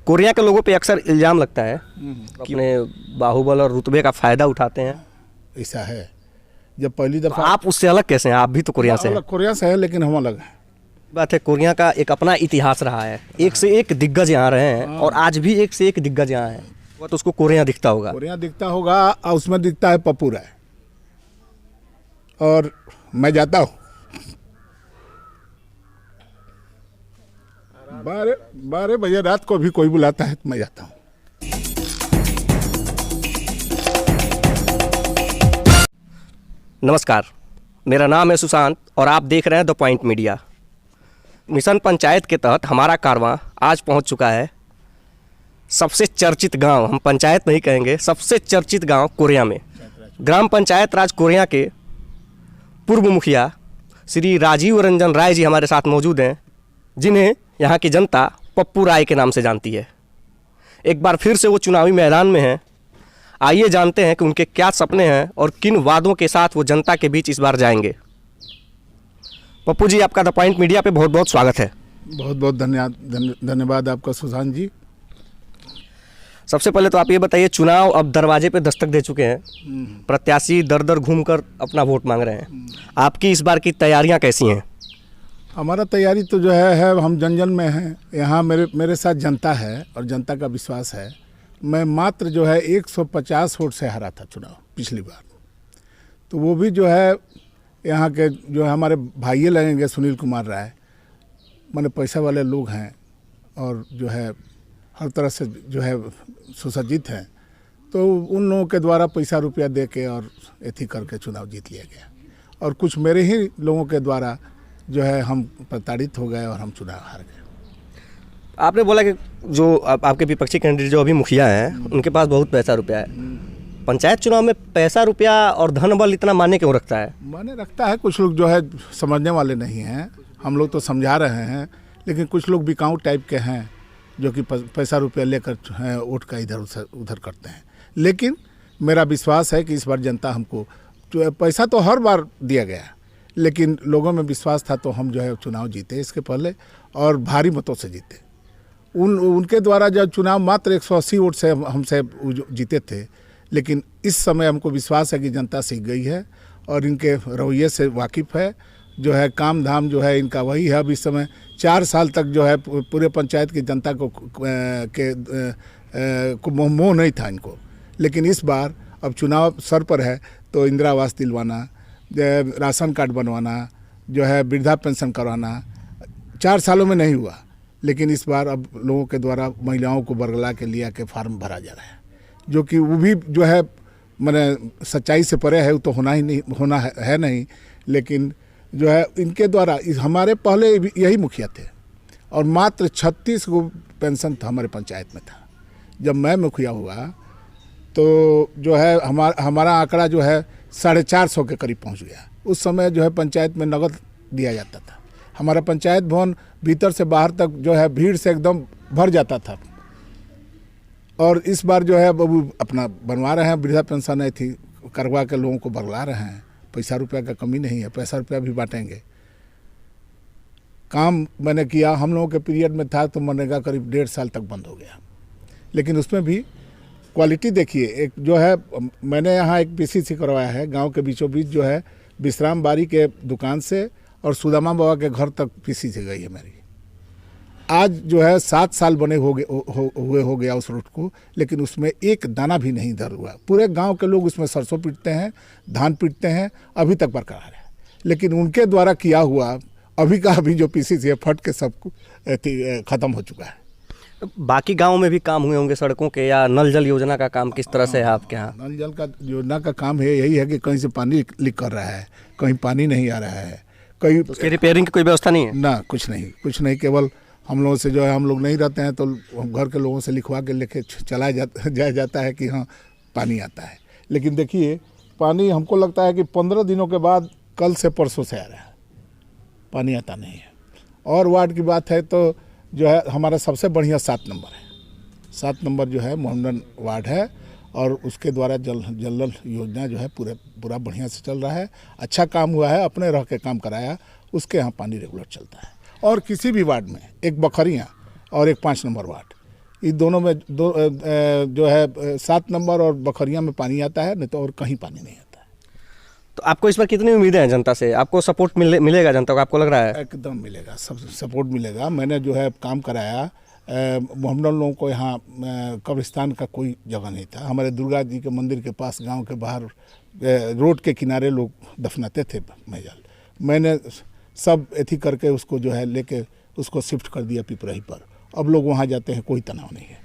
Korea के लोगों पे अक्सर इल्ज़ाम लगता है कि अपने बाहुबल और रुतबे का फ़ायदा उठाते हैं। ऐसा है। जब पहली दफ़ा आप उससे अलग कैसे हैं? आप भी तो कोरिया से हैं। कोरिया से है, लेकिन हम अलग हैं। बात है, कोरिया का एक अपना इतिहास रहा है, एक से एक दिग्गज यहाँ रहे हैं और आज भी एक से एक दिग्गज यहाँ हैं। वो तो उसको कोरिया दिखता होगा। कोरिया दिखता होगा और उसमें दिखता है पप्पू राय। और मैं जाता हूँ 12 बजे रात को भी कोई बुलाता है तो मैं जाता हूँ। नमस्कार, मेरा नाम है सुशांत और आप देख रहे हैं the point media. Mission panchayat के तहत हमारा कारवां आज पहुंच चुका है सबसे चर्चित गांव, हम पंचायत नहीं कहेंगे, सबसे चर्चित गांव कोरिया में। ग्राम पंचायत राज कोरिया के पूर्व मुखिया श्री राजीव रंजन राय जी हमारे साथ मौजूद हैं, जिन्हें यहाँ की जनता पप्पू राय के नाम से जानती है। एक बार फिर से वो चुनावी मैदान में हैं। आइए जानते हैं कि उनके क्या सपने हैं और किन वादों के साथ वो जनता के बीच इस बार जाएंगे। पप्पू जी, आपका द पॉइंट मीडिया पे बहुत बहुत स्वागत है। बहुत बहुत धन्यवाद आपका सुशांत जी। सबसे पहले तो आप ये बताइए, चुनाव अब दरवाजे पे दस्तक दे चुके हैं, प्रत्याशी दर दर घूमकर अपना वोट मांग रहे हैं। आपकी इस बार की तैयारियां कैसी हैं? हमारा तैयारी तो जो है हम जन में हैं। यहाँ मेरे साथ जनता है और जनता का विश्वास है। मैं मात्र जो है 150 वोट से हारा था चुनाव पिछली बार। तो वो भी जो है यहाँ के जो है हमारे भाइये लगेंगे, सुनील कुमार राय, माने पैसा वाले लोग हैं और जो है हर तरह से जो है सुसज्जित हैं। तो उन लोगों के द्वारा पैसा रुपया दे के और एथी करके चुनाव जीत लिया गया। और कुछ मेरे ही लोगों के द्वारा जो है हम प्रताड़ित हो गए और हम चुनाव हार गए। आपने बोला कि जो आपके विपक्षी कैंडिडेट जो अभी मुखिया हैं, उनके पास बहुत पैसा रुपया है। पंचायत चुनाव में पैसा रुपया और धन बल इतना माने क्यों रखता है? माने रखता है, कुछ लोग जो है समझने वाले नहीं हैं। हम लोग तो समझा रहे हैं, लेकिन कुछ लोग बिकाऊ टाइप के हैं जो कि पैसा रुपया लेकर वोट का इधर उधर करते हैं। लेकिन मेरा विश्वास है कि इस बार जनता हमको जो पैसा तो हर बार दिया गया, लेकिन लोगों में विश्वास था तो हम जो है चुनाव जीते इसके पहले और भारी मतों से जीते। उनके द्वारा जब चुनाव मात्र 180 वोट से हमसे जीते थे, लेकिन इस समय हमको विश्वास है कि जनता सीख गई है और इनके रवैये से वाकिफ़ है। जो है काम धाम जो है इनका वही है। अब इस समय 4 साल तक जो है पूरे पंचायत की जनता को मोह नहीं था इनको, लेकिन इस बार अब चुनाव सर पर है तो इंदिरा आवास दिलवाना, राशन कार्ड बनवाना, जो है वृद्धा पेंशन करवाना 4 सालों में नहीं हुआ, लेकिन इस बार अब लोगों के द्वारा महिलाओं को बरगला के लिया के फार्म भरा जा रहा है, जो कि वो भी जो है मैंने सच्चाई से परे है। वो तो होना है नहीं, लेकिन जो है इनके द्वारा हमारे पहले यही मुखिया थे और मात्र 36 गो पेंशन था हमारे पंचायत में था। जब मैं मुखिया हुआ तो जो है हमारा आंकड़ा जो है 450 के करीब पहुंच गया। उस समय जो है पंचायत में नगद दिया जाता था। हमारा पंचायत भवन भीतर से बाहर तक जो है भीड़ से एकदम भर जाता था। और इस बार जो है अब अपना बनवा रहे हैं, वृद्धा पेंशन है थी करवा के लोगों को बरला रहे हैं। पैसा रुपया का कमी नहीं है, पैसा रुपया भी बांटेंगे। काम मैंने किया, हम लोगों के पीरियड में था तो मनरेगा करीब 1.5 साल तक बंद हो गया, लेकिन उसमें भी क्वालिटी देखिए। एक जो है मैंने यहाँ एक पीसीसी करवाया है गांव के बीचों बीच, जो है विश्राम बारी के दुकान से और सुदामा बाबा के घर तक पीसीसी गई है मेरी। आज जो है 7 साल बने हो गया उस रोड को, लेकिन उसमें एक दाना भी नहीं इधर हुआ। पूरे गांव के लोग उसमें सरसों पीटते हैं, धान पीटते हैं, अभी तक बरकरार है। लेकिन उनके द्वारा किया हुआ अभी का अभी जो पीसीसी है फट के सब खत्म हो चुका है। बाकी गाँव में भी काम हुए होंगे सड़कों के, या नल जल योजना का काम किस तरह से है आपके यहाँ? नल जल का योजना का काम है यही है कि कहीं से पानी लीक कर रहा है, कहीं पानी नहीं आ रहा है, कहीं उसकी रिपेयरिंग की कोई व्यवस्था नहीं है ना। कुछ नहीं, केवल हम लोगों से जो है, हम लोग नहीं रहते हैं तो घर के लोगों से लिखवा के लेके चला जाता है कि हाँ पानी आता है। लेकिन देखिए पानी हमको लगता है कि 15 दिनों के बाद कल से परसों से आ रहा है, पानी आता नहीं है। और वार्ड की बात है तो जो है हमारा सबसे बढ़िया 7 नंबर है। 7 नंबर जो है मोहम्मदन वार्ड है और उसके द्वारा जल योजना जो है पूरा बढ़िया से चल रहा है। अच्छा काम हुआ है, अपने रह के काम कराया, उसके यहाँ पानी रेगुलर चलता है। और किसी भी वार्ड में एक बखरियाँ और एक 5 नंबर वार्ड, इस दोनों में जो है 7 नंबर और बखरिया में पानी आता है, नहीं तो और कहीं पानी नहीं आता है। तो आपको इस पर कितनी उम्मीदें हैं जनता से? आपको सपोर्ट मिलेगा जनता को, आपको लग रहा है? एकदम मिलेगा, सब सपोर्ट मिलेगा। मैंने जो है काम कराया, हम लोगों को यहाँ कब्रिस्तान का कोई जगह नहीं था। हमारे दुर्गा जी के मंदिर के पास गांव के बाहर रोड के किनारे लोग दफनाते थे मैजाल। मैंने सब एथी करके उसको जो है लेके उसको शिफ्ट कर दिया पिपराही पर। अब लोग वहाँ जाते हैं, कोई तनाव नहीं है।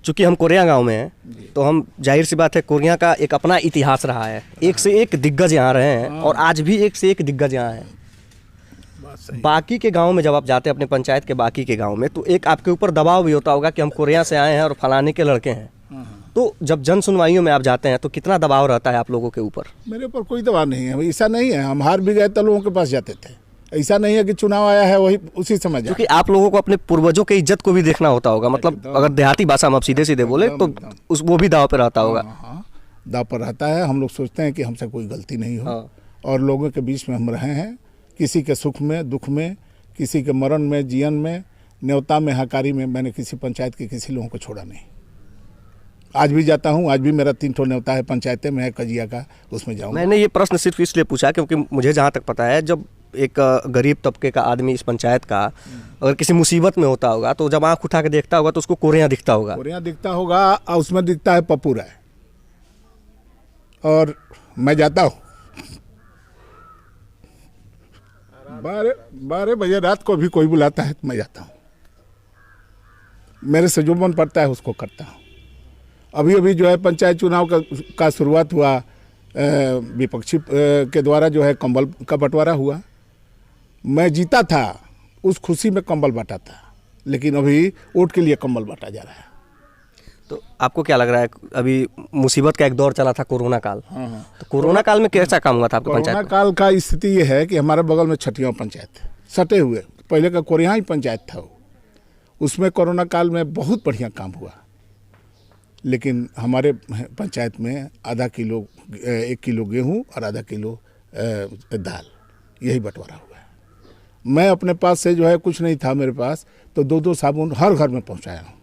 चूँकि हम कोरिया गांव में हैं तो हम जाहिर सी बात है, कोरिया का एक अपना इतिहास रहा है। एक से एक दिग्गज यहाँ रहे हैं और आज भी एक से एक दिग्गज यहाँ हैं। बाकी के गांव में जब आप जाते हैं, अपने पंचायत के बाकी के गांव में, तो एक आपके ऊपर दबाव भी होता होगा कि हम कोरिया से आए हैं और फलाने के लड़के हैं। तो जब जन सुनवाइयों में आप जाते हैं तो कितना दबाव रहता है आप लोगों के ऊपर? मेरे ऊपर कोई दबाव नहीं है, ऐसा नहीं है। हम हार भी गए तो लोगों के पास जाते थे। ऐसा नहीं है कि चुनाव आया है वही उसी समय जाए। क्योंकि आप लोगों को अपने पूर्वजों की इज्जत को भी देखना होता होगा। मतलब अगर देहाती भाषा में आप सीधे सीधे बोले तो वो भी दाव पे रहता होगा। हाँ, दाव पर रहता है। हम लोग सोचते हैं कि हमसे कोई गलती नहीं हो और लोगों के बीच में हम रहे हैं। किसी के सुख में, दुख में, किसी के मरण में, जीवन में, न्योता में, हकारी में मैंने किसी पंचायत के किसी लोगों को छोड़ा नहीं। आज भी जाता हूँ, आज भी मेरा 3 ठो न्योता है पंचायतें में है कजिया का, उसमें जाऊँगा। मैंने ये प्रश्न सिर्फ इसलिए पूछा क्योंकि मुझे जहाँ तक पता है, जब एक गरीब तबके का आदमी इस पंचायत का अगर किसी मुसीबत में होता होगा तो जब आँख उठा के देखता होगा तो उसको कोरिया दिखता होगा। कोरिया दिखता होगा और उसमें दिखता है पप्पू राय। और मैं जाता हूँ 12 बजे रात को भी कोई बुलाता है तो मैं जाता हूँ। मेरे से जो मन पड़ता है उसको करता हूँ। अभी अभी जो है पंचायत चुनाव का शुरुआत हुआ, विपक्षी के द्वारा जो है कंबल का बंटवारा हुआ। मैं जीता था, उस खुशी में कंबल बांटा था, लेकिन अभी वोट के लिए कंबल बांटा जा रहा है। तो आपको क्या लग रहा है, अभी मुसीबत का एक दौर चला था कोरोना काल। हाँ। तो कोरोना काल में कैसा काम हुआ था आपके पंचायत कोरोना काल का स्थिति ये है कि हमारे बगल में छठिया पंचायत सटे हुए, पहले का कोरिया ही पंचायत था। उसमें कोरोना काल में बहुत बढ़िया काम हुआ, लेकिन हमारे पंचायत में आधा किलो 1 किलो गेहूँ और आधा किलो दाल, यही बंटवारा हुआ है। मैं अपने पास से जो है कुछ नहीं था मेरे पास, तो 2-2 साबुन हर घर में पहुंचाया हूँ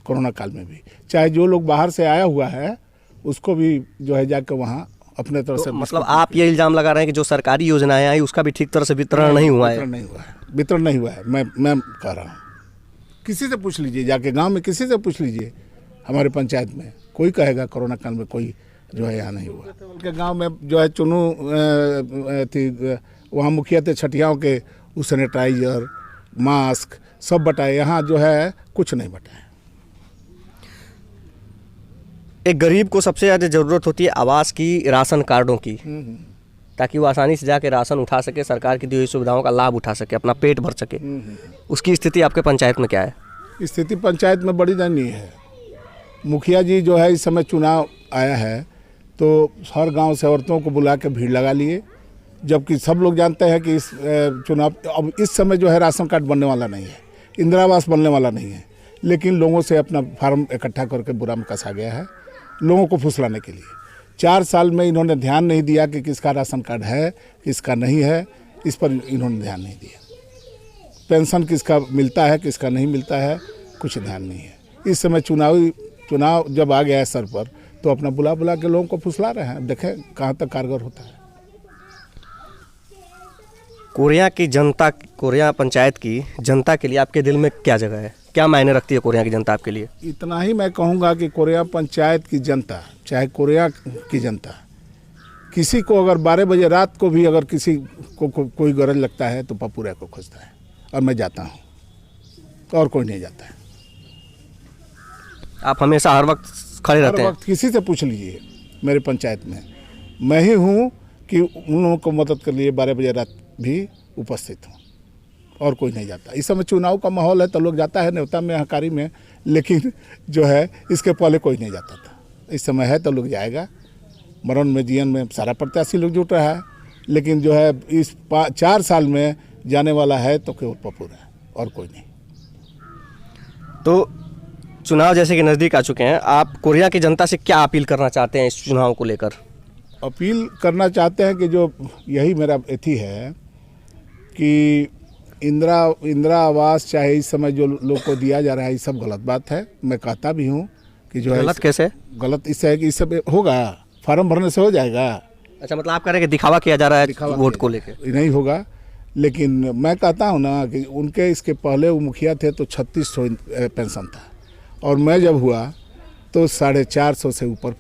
कोरोना काल में भी। चाहे जो लोग बाहर से आया हुआ है उसको भी जो है जाकर वहाँ अपने तरफ से। मतलब आप ये इल्ज़ाम लगा रहे हैं कि जो सरकारी योजनाएं आई उसका भी ठीक तरह से वितरण नहीं हुआ है? वितरण नहीं हुआ है। मैं कह रहा हूँ, किसी से पूछ लीजिए, जाके गाँव में किसी से पूछ लीजिए, हमारे पंचायत में कोई कहेगा कोरोना काल में कोई जो है यहाँ नहीं हुआ। के गांव में जो है चुनू थी, वहाँ मुखिया थे छठियाओं के, उस सैनिटाइजर, मास्क सब बटाए। यहाँ जो है कुछ नहीं बटाए। एक गरीब को सबसे ज़्यादा ज़रूरत होती है आवास की, राशन कार्डों की, ताकि वो आसानी से जाके राशन उठा सके, सरकार की दी हुई सुविधाओं का लाभ उठा सके, अपना पेट भर सके। उसकी स्थिति आपके पंचायत में क्या है? स्थिति पंचायत में बड़ी दयनीय है। मुखिया जी जो है, इस समय चुनाव आया है तो हर गांव से औरतों को बुला के भीड़ लगा लिए, जबकि सब लोग जानते हैं कि इस चुनाव अब इस समय जो है राशन कार्ड बनने वाला नहीं है, इंदिरा आवास बनने वाला नहीं है, लेकिन लोगों से अपना फार्म इकट्ठा करके बुरा में कसा गया है लोगों को फुसलाने के लिए। 4 साल में इन्होंने ध्यान नहीं दिया कि किसका राशन कार्ड है, किसका नहीं है, इस पर इन्होंने ध्यान नहीं दिया। पेंशन किसका मिलता है, किसका नहीं मिलता है, कुछ ध्यान नहीं है। इस समय चुनाव जब आ गया है सर पर, तो अपना बुला के लोगों को फुसला रहे हैं। देखें कहाँ तक कारगर होता है। कोरिया की जनता, कोरिया पंचायत की जनता के लिए आपके दिल में क्या जगह है? क्या मायने रखती है कोरिया की जनता आपके लिए? इतना ही मैं कहूँगा कि कोरिया पंचायत की जनता, चाहे कोरिया की जनता, किसी को अगर 12 बजे रात को भी अगर किसी को कोई गरज लगता है तो पप्पू राय को खोजता है, और मैं जाता हूँ, और कोई नहीं जाता है। आप हमेशा हर वक्त खड़े रहते हैं? हर वक्त किसी से पूछ लीजिए मेरे पंचायत में, मैं ही हूँ कि उन लोगों को मदद के लिए 12 बजे रात भी उपस्थित हूँ, और कोई नहीं जाता। इस समय चुनाव का माहौल है तो लोग जाता है न्योता में, हकारी में, लेकिन जो है इसके पहले कोई नहीं जाता था। इस समय है तो लोग जाएगा। मरण में, जीवन में सारा प्रत्याशी लोग जुट रहा है, लेकिन जो है इस 4 साल में जाने वाला है तो केवल पप्पू है, और कोई नहीं। तो चुनाव जैसे कि नज़दीक आ चुके हैं, आप कोरिया की जनता से क्या अपील करना चाहते हैं इस चुनाव को लेकर? अपील करना चाहते हैं कि जो यही मेरा एथी है कि इंदिरा आवास चाहे इस समय जो लोग को दिया जा रहा है, ये सब गलत बात है। मैं कहता भी हूँ कि जो है गलत कैसे? गलत इससे है कि इस सब होगा, फार्म भरने से हो जाएगा। अच्छा, मतलब आप कह रहे हैं कि दिखावा किया जा रहा है वोट को लेके? नहीं होगा, लेकिन मैं कहता हूँ ना कि उनके इसके पहले वो मुखिया थे तो 3600 पेंशन था, और मैं जब हुआ तो 450 से ऊपर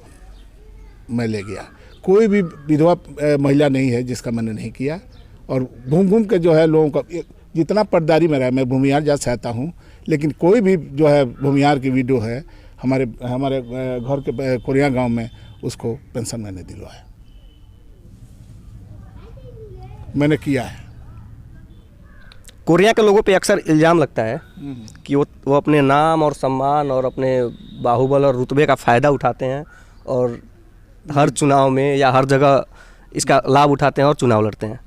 मैं ले गया। कोई भी विधवा महिला नहीं है जिसका मैंने नहीं किया। और घूम घूम के जो है लोगों का जितना पटदारी में रहा, मैं भूमिहार जा सकता हूँ, लेकिन कोई भी जो है भूमिहार की वीडियो है हमारे घर के कोरिया गांव में, उसको पेंशन मैंने दिलवाया, मैंने किया है। कोरिया के लोगों पे अक्सर इल्ज़ाम लगता है कि वो अपने नाम और सम्मान और अपने बाहुबल और रुतबे का फ़ायदा उठाते हैं और हर चुनाव में या हर जगह इसका लाभ उठाते हैं और चुनाव लड़ते हैं।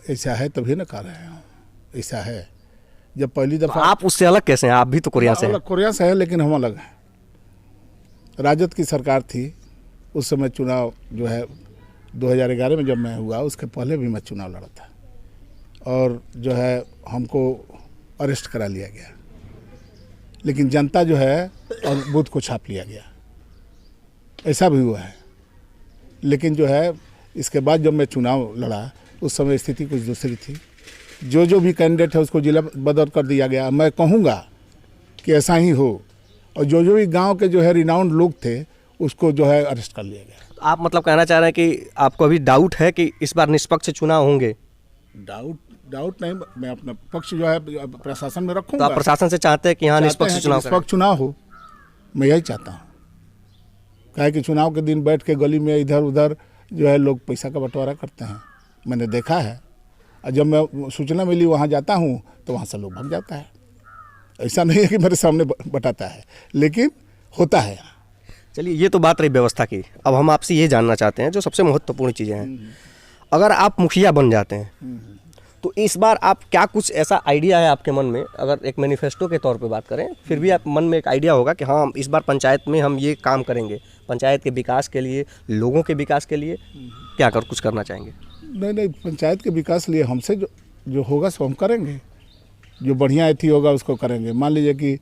ऐसा है तभी ना कर रहे हैं, ऐसा है। जब पहली दफ़ा आप उससे अलग कैसे हैं? आप भी तो कोरिया से हैं। कोरिया से है, लेकिन हम अलग हैं। राजद की सरकार थी उस समय, चुनाव जो है 2011 में जब मैं हुआ, उसके पहले भी मैं चुनाव लड़ा था, और जो है हमको अरेस्ट करा लिया गया, लेकिन जनता जो है और बूथ को छाप लिया गया, ऐसा भी हुआ है। लेकिन जो है इसके बाद जब मैं चुनाव लड़ा, उस समय स्थिति कुछ दूसरी थी। जो भी कैंडिडेट है उसको जिला बदल कर दिया गया। मैं कहूँगा कि ऐसा ही हो, और जो भी गांव के जो है रिनाउंड लोग थे उसको जो है अरेस्ट कर लिया गया। तो आप मतलब कहना चाह रहे हैं कि आपको अभी डाउट है कि इस बार निष्पक्ष चुनाव होंगे? डाउट नहीं, मैं अपना पक्ष जो है प्रशासन में तो रखूँगा। आप प्रशासन से चाहते हैं कि यहाँ निष्पक्ष चुनाव हो? मैं यही चाहता हूँ। काहे कि चुनाव के दिन बैठ के गली में इधर उधर जो है लोग पैसा का बंटवारा करते हैं, मैंने देखा है। और जब मैं सूचना मिली वहाँ जाता हूँ तो वहाँ से लोग भाग जाता है। ऐसा नहीं है कि मेरे सामने बटाता है, लेकिन होता है। चलिए, ये तो बात रही व्यवस्था की। अब हम आपसे ये जानना चाहते हैं जो सबसे महत्वपूर्ण चीज़ें हैं। अगर आप मुखिया बन जाते हैं तो इस बार आप क्या कुछ ऐसा आइडिया है आपके मन में? अगर एक मैनिफेस्टो के तौर पे बात करें, फिर भी आप मन में एक आइडिया होगा कि हाँ, इस बार पंचायत में हम ये काम करेंगे, पंचायत के विकास के लिए, लोगों के विकास के लिए क्या कुछ करना चाहेंगे? नहीं, पंचायत के विकास के लिए हमसे जो होगा सो हम करेंगे। जो बढ़िया अथी होगा उसको करेंगे। मान लीजिए कि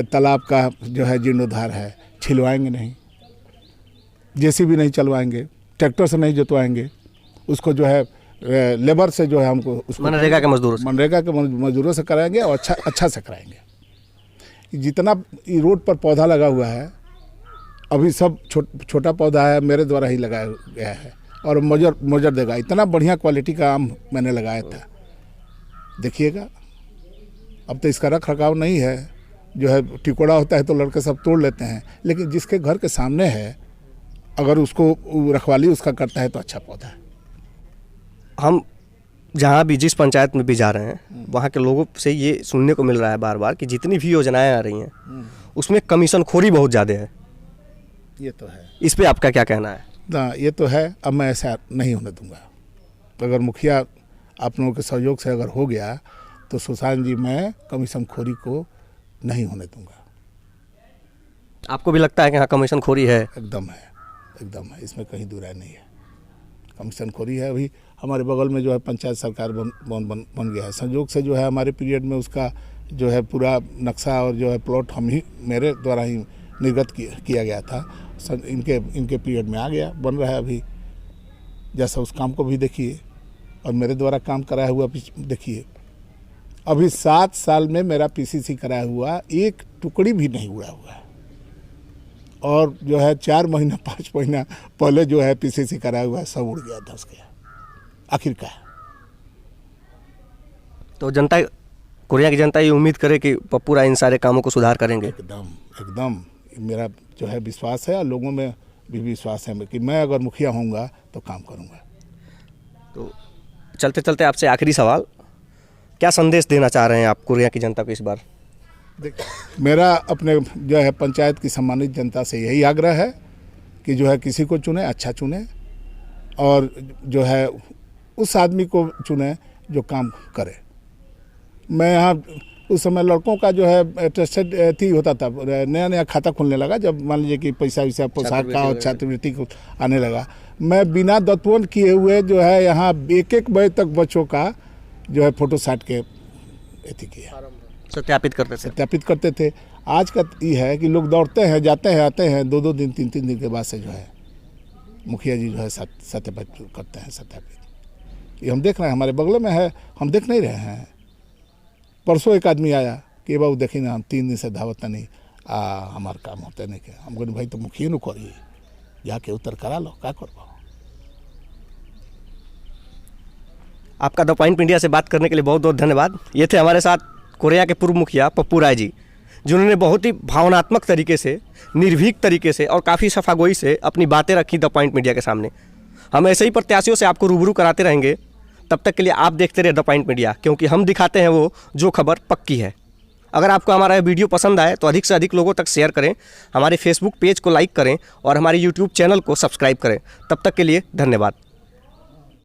तालाब का जो है जीर्णोद्धार है, छिलवाएंगे नहीं, जेसीबी नहीं चलवाएंगे, ट्रैक्टर से नहीं जोतवाएंगे, उसको जो है लेबर से जो है हमको मनरेगा के मजदूरों से कराएंगे, और अच्छा से कराएंगे। जितना रोड पर पौधा लगा हुआ है अभी सब छोटा पौधा है, मेरे द्वारा ही लगाया गया है, और मजर देगा। इतना बढ़िया क्वालिटी का आम मैंने लगाया था, देखिएगा। अब तो इसका रख रखाव नहीं है, जो है टिकोड़ा होता है तो लड़के सब तोड़ लेते हैं, लेकिन जिसके घर के सामने है अगर उसको रखवाली उसका करता है तो अच्छा पौधा है। हम जहाँ भी जिस पंचायत में भी जा रहे हैं वहाँ के लोगों से ये सुनने को मिल रहा है बार बार कि जितनी भी योजनाएं आ रही हैं उसमें कमीशन खोरी बहुत ज़्यादा है। ये तो है। इस पे आपका क्या कहना है? ना, ये तो है। अब मैं ऐसा नहीं होने दूंगा। अगर मुखिया आप लोगों के सहयोग से अगर हो गया तो सुशांत जी, मैं कमीशन खोरी को नहीं होने दूंगा। आपको भी लगता है कि हाँ, कमीशन खोरी है? एकदम है, एकदम है, इसमें कहीं दूराय नहीं है। कमीशन खोरी है। अभी हमारे बगल में जो है पंचायत सरकार बन गया है, संयोग से जो है हमारे पीरियड में उसका जो है पूरा नक्शा और जो है प्लॉट मेरे द्वारा ही निर्गत किया गया था। इनके पीरियड में आ गया, बन रहा है अभी। जैसा उस काम को भी देखिए, और मेरे द्वारा काम कराया हुआ देखिए। अभी 7 साल में मेरा पीसीसी कराया हुआ एक टुकड़ी भी नहीं उड़ा हुआ है, और जो है 4 महीना 5 महीना पहले जो है पीसीसी कराया हुआ है सब उड़ गया, धंस गया आखिरकार। तो जनता, कोरिया की जनता ये उम्मीद करे कि पप्पू राय इन सारे कामों को सुधार करेंगे? एकदम मेरा जो है विश्वास है, और लोगों में भी विश्वास है कि मैं अगर मुखिया होऊंगा तो काम करूंगा। तो चलते चलते आपसे आखिरी सवाल, क्या संदेश देना चाह रहे हैं आप कोरिया की जनता को इस बार? मेरा अपने जो है पंचायत की सम्मानित जनता से यही आग्रह है कि जो है किसी को चुने, अच्छा चुने, और जो है उस आदमी को चुने जो काम करे। मैं यहाँ उस समय लड़कों का जो है ट्रस्टेड थी होता था, नया खाता खुलने लगा, जब मान लीजिए कि पैसा वैसा पोशाक का और छात्रवृत्ति को आने लगा। मैं बिना दत्तवन किए हुए जो है यहाँ 1-1 बजे तक बच्चों का जो है फोटो साट के एथी किया, सत्यापित करते थे। सत्यापित करते थे। आज का ये है कि लोग दौड़ते हैं, जाते हैं, आते हैं, 2-2 दिन 3-3 दिन के बाद से जो है मुखिया जी जो है सत्यापित करते हैं, सत्यापित। ये हम देख रहे हैं, हमारे बगल में है, हम देख नहीं रहे हैं। परसों एक आदमी आया कि बाबू देखी ना, हम 3 दिन से धावत नहीं, हमारा काम होता नहीं के। हम बोले भाई तो मुखिया न करिए, जाके उत्तर करा लो, क्या करबो। आपका द पॉइंट मीडिया से बात करने के लिए बहुत बहुत धन्यवाद। ये थे हमारे साथ कोरिया के पूर्व मुखिया पप्पू राय जी, जिन्होंने बहुत ही भावनात्मक तरीके से, निर्भीक तरीके से और काफ़ी सफागोई से अपनी बातें रखी द पॉइंट मीडिया के सामने। हम ऐसे ही प्रत्याशियों से आपको रूबरू कराते रहेंगे। तब तक के लिए आप देखते रहे द पॉइंट मीडिया, क्योंकि हम दिखाते हैं वो जो खबर पक्की है। अगर आपको हमारा वीडियो पसंद आए तो अधिक से अधिक लोगों तक शेयर करें, हमारे फेसबुक पेज को लाइक करें और हमारे यूट्यूब चैनल को सब्सक्राइब करें। तब तक के लिए धन्यवाद।